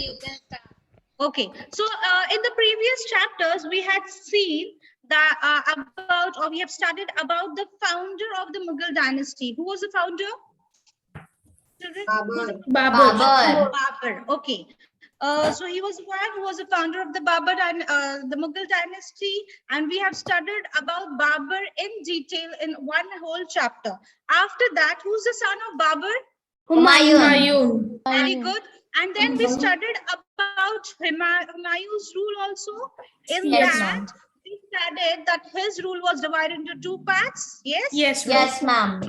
You can start. Okay, so in the previous chapters, we had seen that we have studied about the founder of the Mughal dynasty. Who was the founder? Babar. Babur. Okay. So he was one who was the founder of the the Mughal dynasty, and we have studied about Babur in detail in one whole chapter. After that, who's the son of Babur? Humayun. Very good. And then we studied about Humayun's rule also. In that, we studied that his rule was divided into two parts. Yes? Yes, ma'am.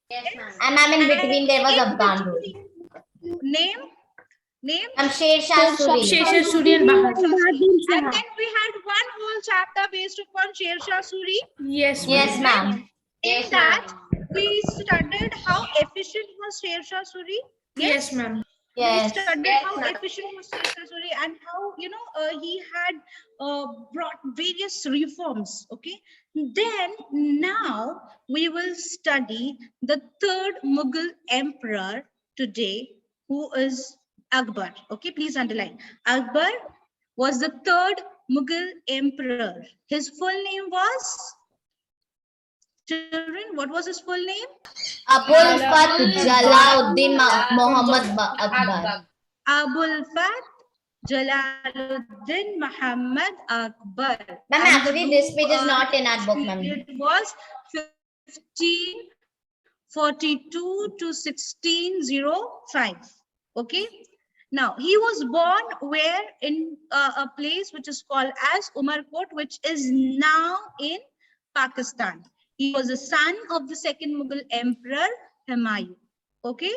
Yes, ma'am. And ma'am, in between there was Afghan rule. Name? I'm Sher Shah Suri. And then we had one whole chapter based upon Sher Shah Suri. Yes, ma'am. In that, we studied how efficient was Sher Shah Suri. Yes, ma'am. We Yes. studied how efficient was Sher Shah Suri and how he had brought various reforms. Okay. Then now we will study the third Mughal emperor today, who is Akbar. Okay, please underline. Akbar was the third Mughal emperor. His full name was? Children, what was his full name? Abul Fath Jalauddin Muhammad Akbar. Abul Fath Jalaluddin Muhammad Akbar. Ma'am, actually this page is not in our book, ma'am. It was 1542 to 1605. Okay. Now, he was born where? In a place which is called as Umarkot, which is now in Pakistan. He was the son of the second Mughal emperor, Humayun. Okay?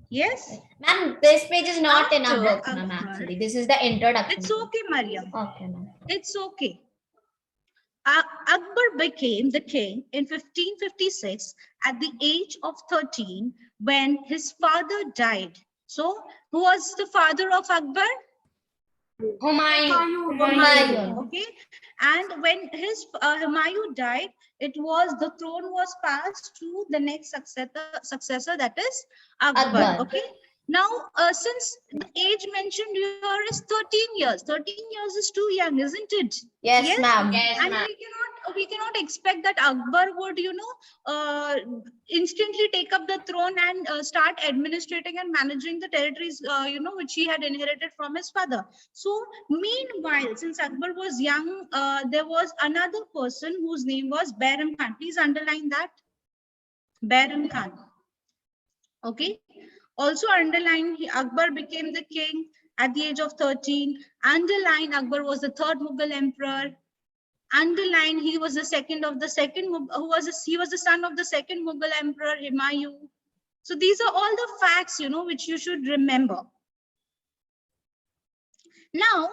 Yes? Ma'am, this page is not in our After book, ma'am, Akbar. actually. This is the introduction. It's okay, Mariam. Okay, ma'am. It's okay. Akbar became the king in 1556 at the age of 13 when his father died. So, who was the father of Akbar? Humayun. Okay, and when his Humayun died, the throne was passed to the next successor, that is Akbar. Okay. Now, since the age mentioned here is 13 years, 13 years is too young, isn't it? Yes, ma'am. Yes, And ma'am. we cannot expect that Akbar would, instantly take up the throne and start administrating and managing the territories, which he had inherited from his father. So, meanwhile, since Akbar was young, there was another person whose name was Bairam Khan. Please underline that. Bairam Khan. Okay. Also underline, Akbar became the king at the age of 13. Underline, Akbar was the third Mughal emperor. Underline, he was the son of the second Mughal emperor, Humayun. So these are all the facts, which you should remember. Now,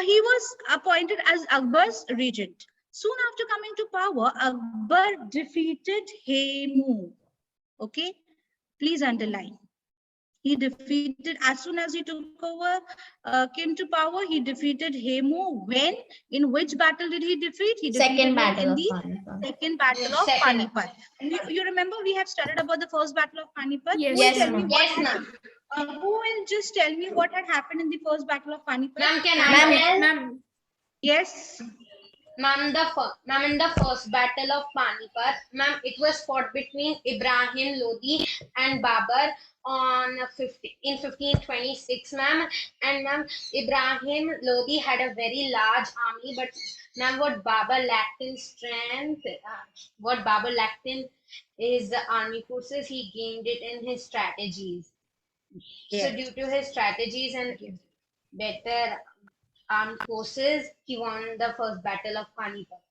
he was appointed as Akbar's regent. Soon after coming to power, Akbar defeated Hemu. Okay. Please underline. He defeated, as soon as he took over, came to power, he defeated Hemu. When? In which battle did he defeat? He defeated Second battle in of the Panipat. second battle of Second. Panipat. You remember we have studied about the first battle of Panipat? Yes, Who will tell me ma'am. what Yes, had- ma'am. who will just tell me what had happened in the first battle of Panipat? Ma'am, can I tell? Ma'am. Yes. Ma'am, in the first battle of Panipat, ma'am, it was fought between Ibrahim Lodi and Babur in 1526, ma'am. And ma'am, Ibrahim Lodi had a very large army, but ma'am, what Babur lacked in strength, what Babur lacked in is the army forces, he gained it in his strategies. Yes. So due to his strategies and better armed forces, he won the first battle of Panipat.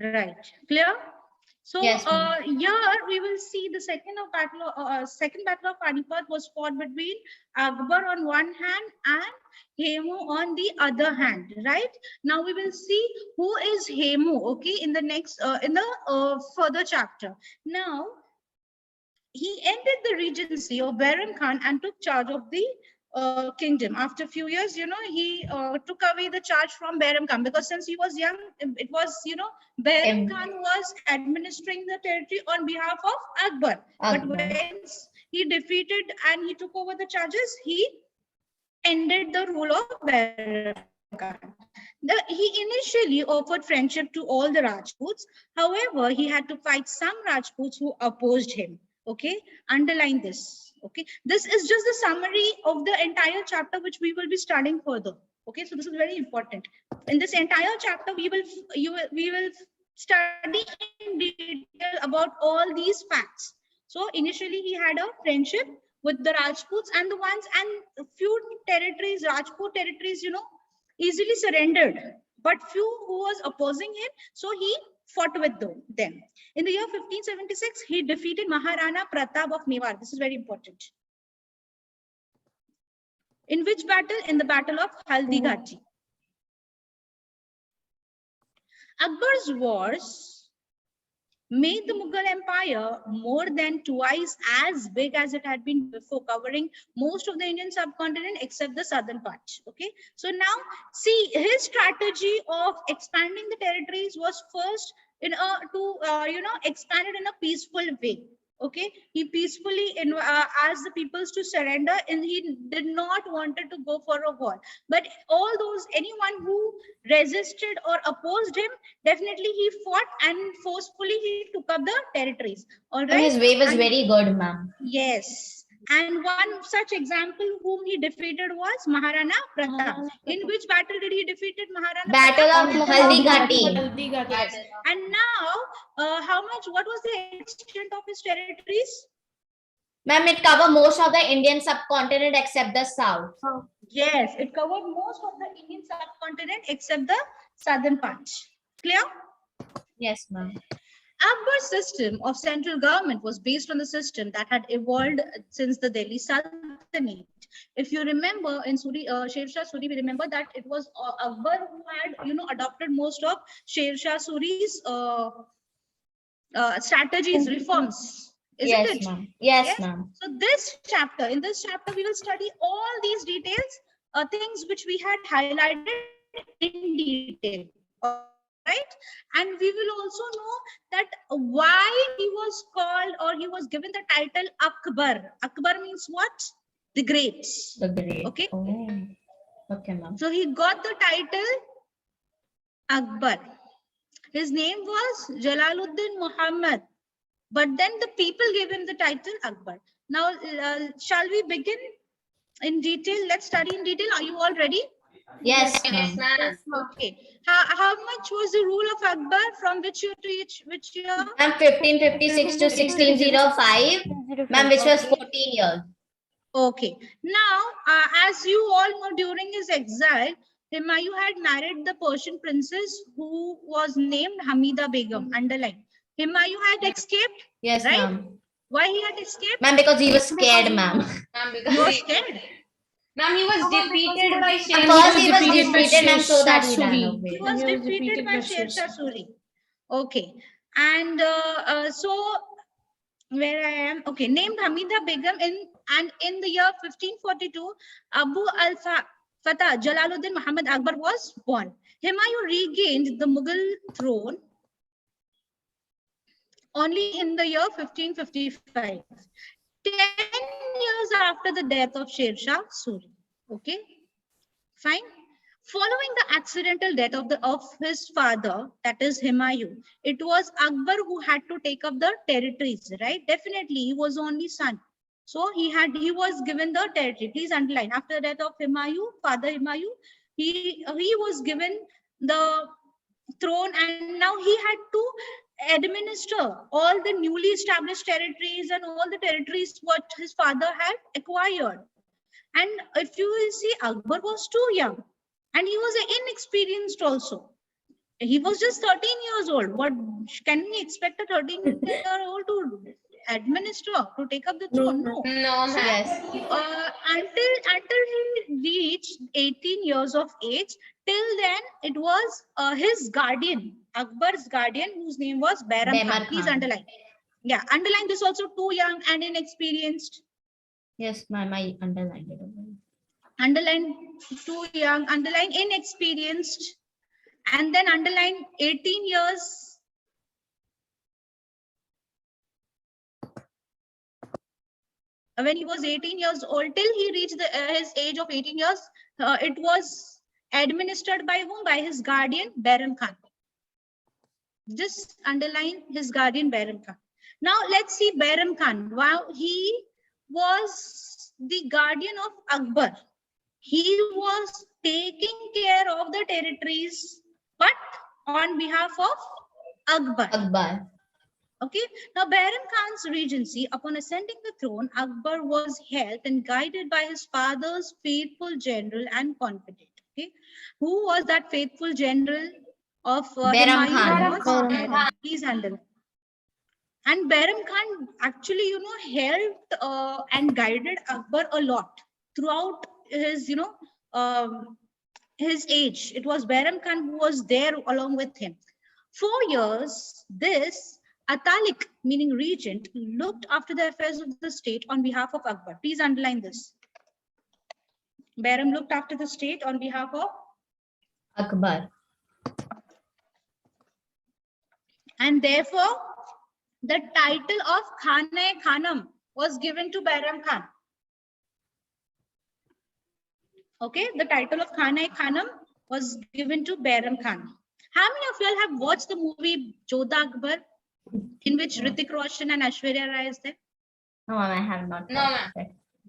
Right. Clear? So Yes, ma'am. here we will see the second battle of Panipat was fought between Akbar on one hand and Hemu on the other hand. Right? Now we will see who is Hemu. Okay, in the next further chapter. Now he ended the regency of Bairam Khan and took charge of the kingdom. After a few years, he took away the charge from Bairam Khan, because since he was young, it was, Bairam Khan was administering the territory on behalf of Akbar. But Akbar. when he defeated and he took over the charges, he ended the rule of Berar Khan. He initially offered friendship to all the Rajputs. However, he had to fight some Rajputs who opposed him. Okay, underline this. Okay, this is just the summary of the entire chapter which we will be studying further. Okay, so this is very important. In this entire chapter, we will study in detail about all these facts. So initially, he had a friendship with the Rajputs and the ones and few territories, Rajput territories, easily surrendered, but few who was opposing him, so he fought with them. In the year 1576, he defeated Maharana Pratap of Mewar. This is very important. In which battle? In the Battle of Haldighati. Akbar's wars made the Mughal Empire more than twice as big as it had been before, covering most of the Indian subcontinent except the southern part. Okay, so now see, his strategy of expanding the territories was first in expand it in a peaceful way. Okay, he peacefully asked the peoples to surrender, and he did not wanted to go for a war. But anyone who resisted or opposed him, definitely he fought and forcefully he took up the territories. All right. His way was very good, ma'am. Yes. And one such example whom he defeated was Maharana Pratap. In which battle did he defeat Maharana Battle Pratap? of Haldighati. And now, what was the extent of his territories? Ma'am, it covered most of the Indian subcontinent except the south. Yes, it covered most of the Indian subcontinent except the southern part. Clear? Yes, ma'am. Akbar's system of central government was based on the system that had evolved since the Delhi Sultanate. If you remember in Sher Shah Suri, we remember that it was Akbar who had, adopted most of Sher Shah Suri's strategies, reforms. Isn't it? Ma'am. Yes, ma'am. So in this chapter, we will study all these details, things which we had highlighted in detail. Right, and we will also know that why he was called or he was given the title Akbar. Akbar means what? The Great. The Great. Okay. Oh. Okay, ma'am. So he got the title Akbar. His name was Jalaluddin Muhammad, but then the people gave him the title Akbar. Now, shall we begin in detail? Let's study in detail. Are you all ready? Yes, ma'am. Okay. How much was the rule of Akbar from which year to which year? Ma'am, 1556 to 1605. Ma'am, which was 14 years. Okay. Now, as you all know, during his exile, Humayun had married the Persian princess who was named Hamida Begum. Underline. Humayun had escaped. Yes, right? ma'am. Why he had escaped? Ma'am, because he was scared, ma'am. He was scared. Ma'am, he was defeated by Sher First he was defeated, ma'am, so that he ran away. He was defeated by Sher Shah Suri. Okay. And so where I am, okay, named Hamida Begum in the year 1542, Abu al-Fatah Jalaluddin Muhammad Akbar was born. Humayun regained the Mughal throne only in the year 1555. 10 years after the death of Sher Shah Suri. Okay, fine. Following the accidental death of his father, that is Humayun, it was Akbar who had to take up the territories, right? Definitely, he was only son. So he was given the territory. Please underline, after the death of Humayun, father Humayun, he was given the throne, and now he had to administer all the newly established territories and all the territories what his father had acquired. And if you will see, Akbar was too young and he was inexperienced also. He was just 13 years old. What can we expect a 13-year-old to administer, to take up the throne? No. No, yes. Until he reached 18 years of age, till then it was his guardian, Akbar's guardian, whose name was Bairam Khan. Please underline. Yeah, underline this also, too young and inexperienced. Yes, ma'am, I underlined it. Underline too young, underline inexperienced, and then underline 18 years. when he was 18 years old, till he reached his age of 18 years, it was administered by whom? By his guardian, Baron Khan. Just underline his guardian, Baron Khan. Now let's see Baron Khan. Wow, he was the guardian of Akbar. He was taking care of the territories, but on behalf of Akbar. Akbar. Okay. Now, Baron Khan's regency, upon ascending the throne, Akbar was helped and guided by his father's faithful general and confidant. Okay. Who was that faithful general of Baron Humayun? Khan. Please handle. And Baron Khan actually, helped and guided Akbar a lot throughout his, his age. It was Baron Khan who was there along with him. 4 years, this Atalik, meaning regent, looked after the affairs of the state on behalf of Akbar. Please underline this. Baron looked after the state on behalf of Akbar. And therefore, the title of Khane-Khanam was given to Baron Khan. Okay, the title of Khane-Khanam was given to Baron Khan. How many of you all have watched the movie Jodha Akbar, in which Hrithik Roshan and Aishwarya Rai is there? No, I have not. No, ma'am.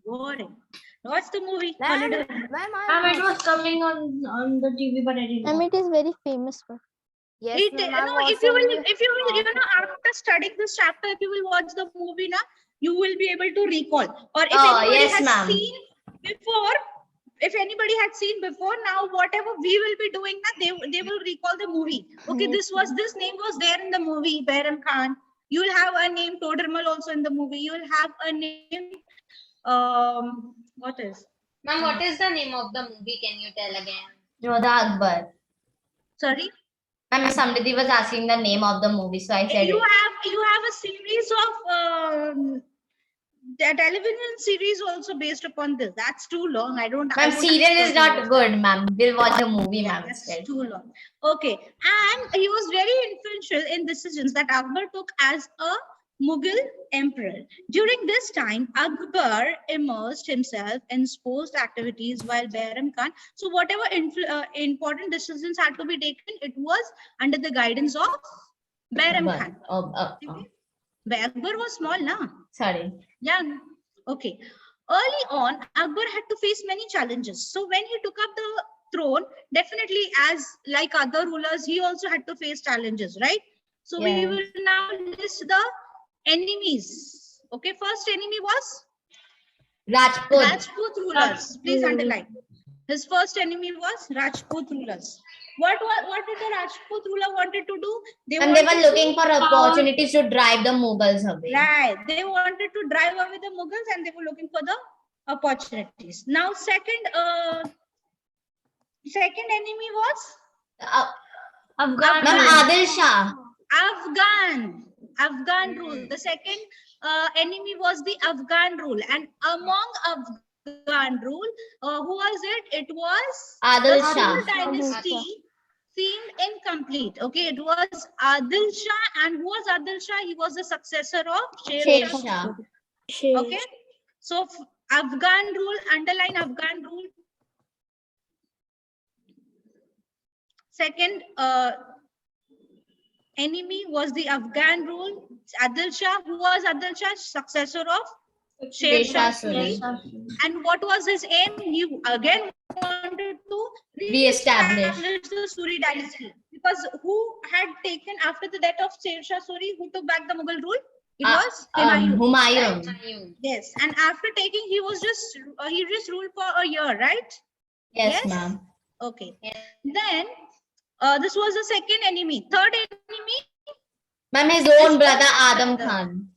Boring. Watch the movie. Ma'am, Holiday. It was coming on the TV, but I didn't Ma'am, it is very famous for. If you will, after studying this chapter, if you will watch the movie, you will be able to recall. Or if anybody has seen before, if anybody had seen before, now whatever we will be doing, they will recall the movie. Okay, this name was there in the movie, Baron Khan. You will have a name, Todermal also in the movie. You will have a name, what is? Ma'am, what is the name of the movie? Can you tell again? Jodha Akbar. Sorry? And somebody was asking the name of the movie, so I said you have a series of the television series also based upon this. That's too long. Ma'am, serial is not good, ma'am. We'll watch the movie, ma'am. That's too long. Okay. And he was very influential in decisions that Akbar took as a Mughal emperor. During this time, Akbar immersed himself in sports activities while Baron Khan. So whatever important decisions had to be taken, it was under the guidance of Baron Khan. Akbar was small, na? Sorry. Yeah. Okay. Early on, Akbar had to face many challenges. So when he took up the throne, definitely as like other rulers, he also had to face challenges, right? So we will now list the enemies. Okay, first enemy was Rajput rulers. Please underline. His first enemy was Rajput rulers. What did the Rajput ruler wanted to do? They were looking for opportunities to drive the Mughals away. Right. They wanted to drive away the Mughals and they were looking for the opportunities. Now, second enemy was Adil Shah. Afghan rule. The second enemy was the Afghan rule, and among Afghan rule, who was it? It was Adil the Shah. Sul dynasty seemed incomplete. Okay, it was Adil Shah, and who was Adil Shah? He was the successor of Sher Shah. Okay, so Afghan rule, underline Afghan rule. Second enemy was the Afghan rule. Adil Shah. Who was Adil Shah? Successor of Sher Shah Suri. And what was his aim? He again wanted to re-establish the Suri dynasty. Because who had taken after the death of Sher Shah Suri? Who took back the Mughal rule? It was Humayun. Right? Yes. And after taking, he just ruled for a year, right? Yes, ma'am. Okay. Then this was the second enemy. Third enemy? Ma'am, his own brother Adam Khan.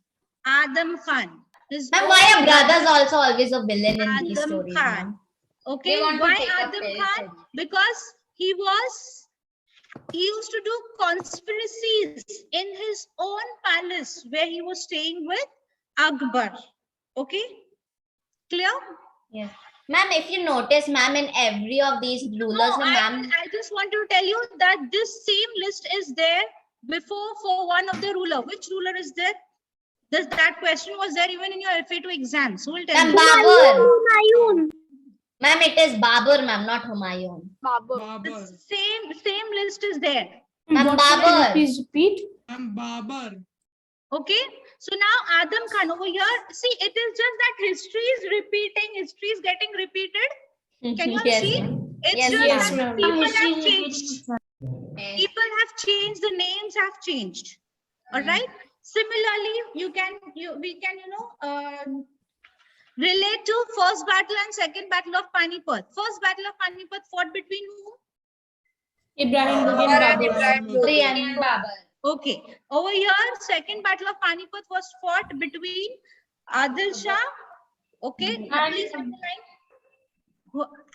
Adam Khan. Ma'am, why are brothers also always a villain in these stories? Khan. Okay, why Adam Khan? Because he used to do conspiracies in his own palace where he was staying with Akbar. Okay, clear? Yes. Ma'am, if you notice, ma'am, in every of these rulers, I just want to tell you that this same list is there before for one of the ruler. Which ruler is there? That question was there even in your FA2 exams. Who will tell Ma'am, me? Babur. Ma'am, it is Babur, ma'am, not Humayun. The same list is there. Ma'am, Babur. Please repeat. Babar. Okay. So now Adam Khan over here. See, it is just that history is repeating. History is getting repeated. Can you all Yes, see? ma'am. It's Yes, just ma'am. that people have changed. People have changed. The names have changed. All right. Similarly, we can relate to first battle and second battle of Panipat. First battle of Panipat fought between whom? Ibrahim Lodi and Babur. Lodi and Babar. Okay. Over here, second battle of Panipat was fought between Adil Shah. Okay. Please underline.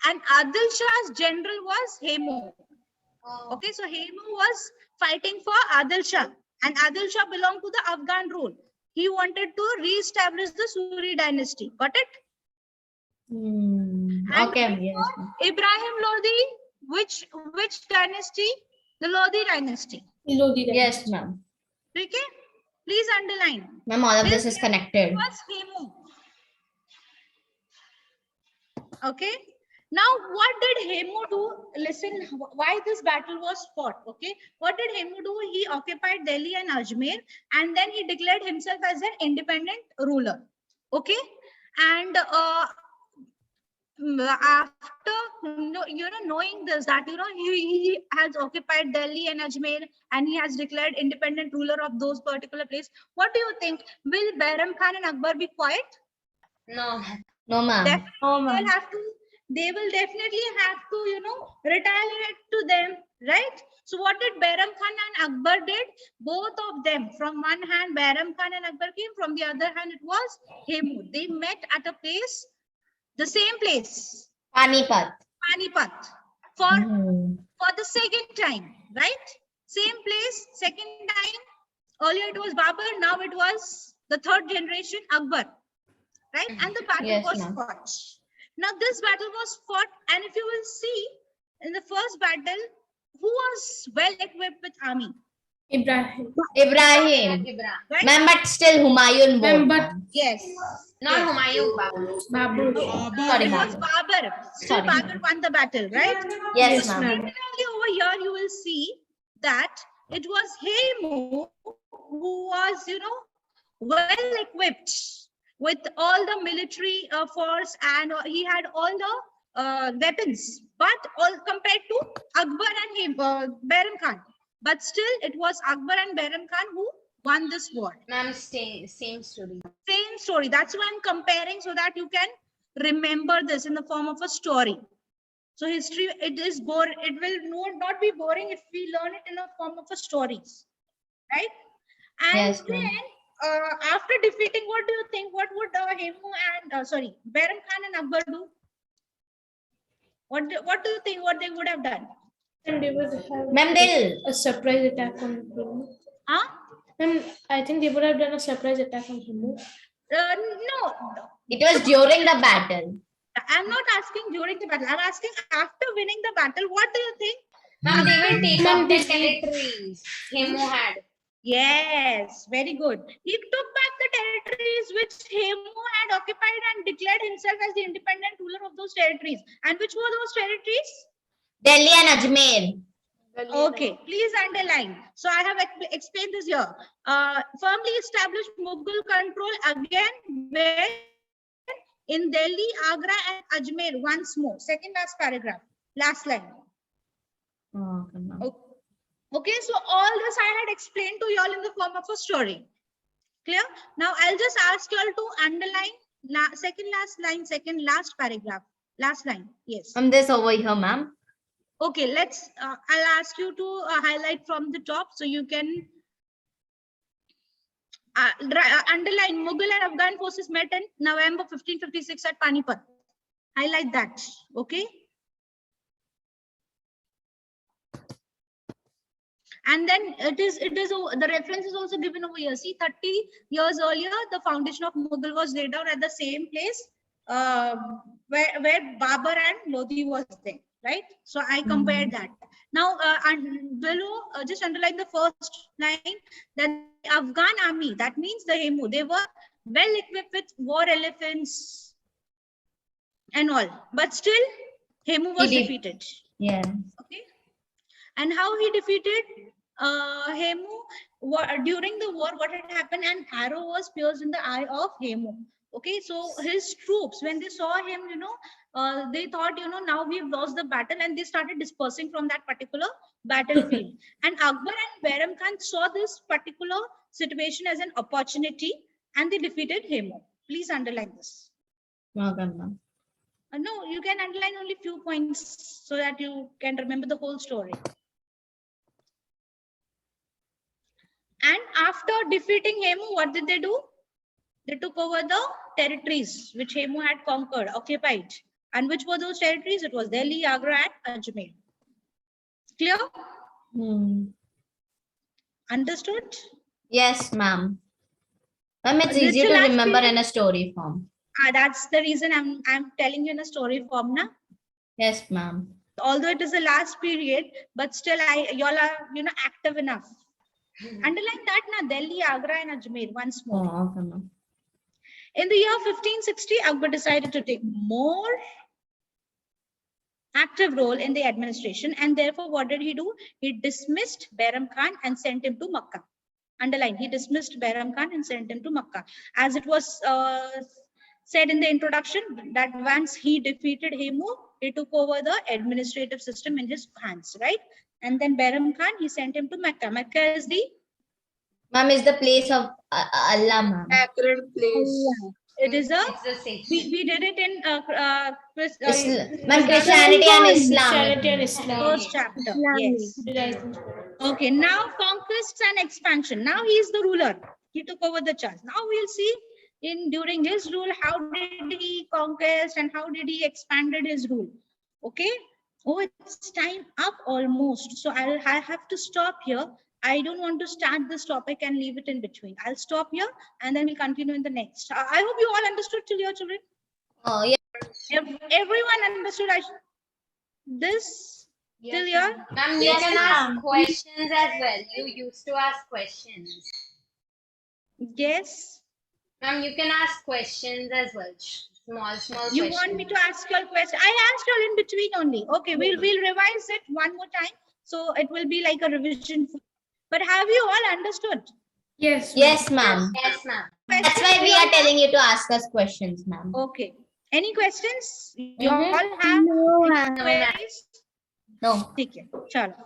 And Adil Shah's general was Hemu. Okay. So Hemu was fighting for Adil Shah. And Adil Shah belonged to the Afghan rule. He wanted to re-establish the Suri dynasty. Got it? Okay, yes. Ibrahim Lodi, which dynasty? The Lodi dynasty. Lodi. Yes, ma'am. Okay? Please underline. Ma'am, all of this is connected. Was Hemu. Okay. Now, what did Hemu do? Listen, why this battle was fought. Okay. What did Hemu do? He occupied Delhi and Ajmer, and then he declared himself as an independent ruler. Okay. And after knowing this, that he has occupied Delhi and Ajmer, and he has declared independent ruler of those particular place. What do you think? Will Behram Khan and Akbar be quiet? No. No, ma'am. They will definitely have to, retaliate to them, right? So what did Behram Khan and Akbar did? Both of them, from one hand, Behram Khan and Akbar came, from the other hand, it was Hemu. They met at a place, the same place, Panipat. for the second time, right? Same place, second time. Earlier it was Babur, now it was the third generation Akbar, right? And the battle was fought. Now this battle was fought, and if you will see in the first battle, who was well equipped with army? Ibrahim. Right? Ma'am, but still Humayun won. But Yes. Not Humayun, Babar. Babur. Sorry, It was ma'am. Babur. Still Sorry. Babur won the battle, right? Yes, Yes, ma'am. ma'am. Similarly, over here you will see that it was Hemu who was, well equipped with all the military force, and he had all the weapons, but all compared to Akbar and Behram Khan. But still, it was Akbar and Behram Khan who won this war. Ma'am, same story. Same story. That's why I'm comparing, so that you can remember this in the form of a story. So history, it will not be boring if we learn it in the form of a stories, right? And Yes, ma'am. then after defeating, what do you think? What would Hemu and Behram Khan and Akbar do? What do you think? What they would have done? And they would have Ma'am, they'll. a surprise attack on him. Huh? And I think they would have done a surprise attack on him. No. It was during the battle. I'm not asking during the battle. I'm asking after winning the battle. What do you think? Ma'am, they will take Ma'am, up the territories Hemu had. Yes, very good. He took back the territories which Hemu had occupied and declared himself as the independent ruler of those territories. And which were those territories? Delhi and Ajmer. Okay, please underline. So I have explained this here. Firmly established Mughal control again where in Delhi, Agra and Ajmer once more. Second last paragraph, last line. Okay, so all this I had explained to y'all in the form of a story. Clear? Now I'll just ask y'all to underline second last paragraph. Last line. Yes. This over here, ma'am. Okay, I'll ask you to highlight from the top so you can underline Mughal and Afghan forces met in November 1556 at Panipat. Highlight that. Okay. And then the reference is also given over here. See, 30 years earlier, the foundation of Mughal was laid down at the same place where Babur and Lodi was there. right? So I compared that. Now, and below, just underline the first line, that the Afghan army, that means the Hemu, they were well equipped with war elephants and all, but still Hemu was defeated. Yeah. Okay. And how he defeated Hemu? During the war, what had happened? An arrow was pierced in the eye of Hemu. Okay, so his troops, when they saw him, they thought, now we've lost the battle, and they started dispersing from that particular battlefield. And Akbar and Behram Khan saw this particular situation as an opportunity, and they defeated Hemu. Please underline this. Okay, ma'am. No, you can underline only few points so that you can remember the whole story. And after defeating Hemu, what did they do? They took over the territories which Hemu had conquered, occupied. And which were those territories? It was Delhi, Agra, and Ajmer. Clear? Understood? Yes, ma'am. Ma'am, it's easier to remember in a story form. That's the reason I'm telling you in a story form, na? Yes, ma'am. Although it is the last period, but still y'all are active enough. Underline that, na, Delhi, Agra, and Ajmer once more. Oh, okay, ma'am. In the year 1560, Akbar decided to take more active role in the administration, and therefore what did he do? He dismissed Behram Khan and sent him to Makkah. Underline, he dismissed Behram Khan and sent him to Makkah. As it was said in the introduction, that once he defeated Hemu, he took over the administrative system in his hands, right? And then Behram Khan, he sent him to Mecca. Mecca is the Ma'am, is the place of Allah, ma'am. Sacred place. It is a. It's the same. We did it in Ma'am, Christianity and Islam. Christianity and Islam. first chapter. Yes. Right. Okay. Now conquests and expansion. Now he is the ruler. He took over the charge. Now we'll see during his rule how did he conquest and how did he expanded his rule. Okay. Oh, it's time up almost. So I have to stop here. I don't want to start this topic and leave it in between. I'll stop here and then we'll continue in the next. I hope you all understood till here, children. Oh, yeah. Everyone understood this till here? Ma'am, you can ask questions as well. You used to ask questions. Yes. Ma'am, you can ask questions as well. Small You questions. want me to ask you a question? I asked you in between only. Okay, we'll revise it one more time. So it will be like a revision. But have you all understood? Yes. Yes, ma'am. Yes, ma'am. That's why we are telling you to ask us questions, ma'am. Okay. Any questions? You all have No, any queries? No. Okay. Chalo.